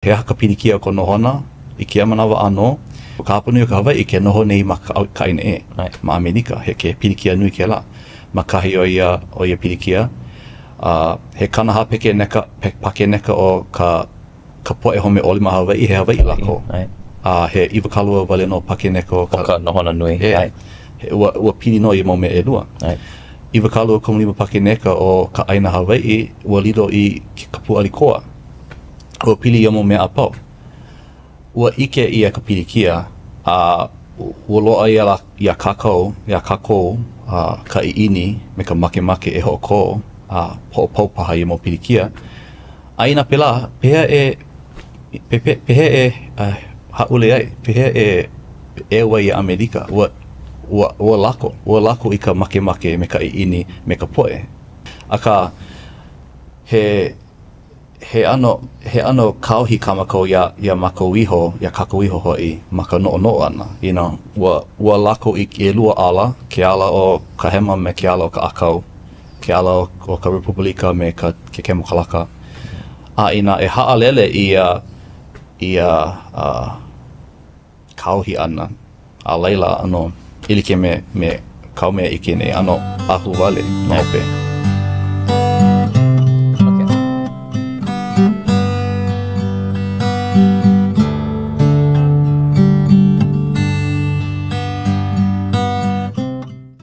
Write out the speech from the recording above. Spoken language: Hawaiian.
He haka pilikia o ko nohona, I kia manawa ano, o ka hapunu o ka Hawaii, ke noho nei ma kaina e, ma Amelika, he ke pilikia nui ke la. Ma kahi o ia pilikia, he kanaha peke neka o ka poe home oli ma Hawaii, he Hawaii lako. He iwakalua wale no pake neka o ka nohona nui. He ua pili no I mo me e lua. Iwakalua komuniwa pake neka o ka aina Hawaii, ua lido I ka puʻalikoa. Ua pili ia mo mea apau. Ua ike ia ka pilikia, ua loa ia kākou, ka iini me ka makemake e hoʻokoʻo, hoʻopau paha ia mo pilikia. Aina pela, pehea e haʻule ai, pehea e ua ia ʻAmelika, ua lako I ka makemake me ka iini me ka poe. Aka he ano kāohi kākou ia makuahine, ia kākou iho hoi, ma ka noʻonoʻo ana. You know, ua lako I ke lua ala, ke ala o ka hema me ke ala o ka ʻākou, ke ala o ka Republika me ke kemokalaka. Ina e haʻalele ia kāohi ana, a leila ano, ilike me kau mea ike nei ano ahu wale, no pe.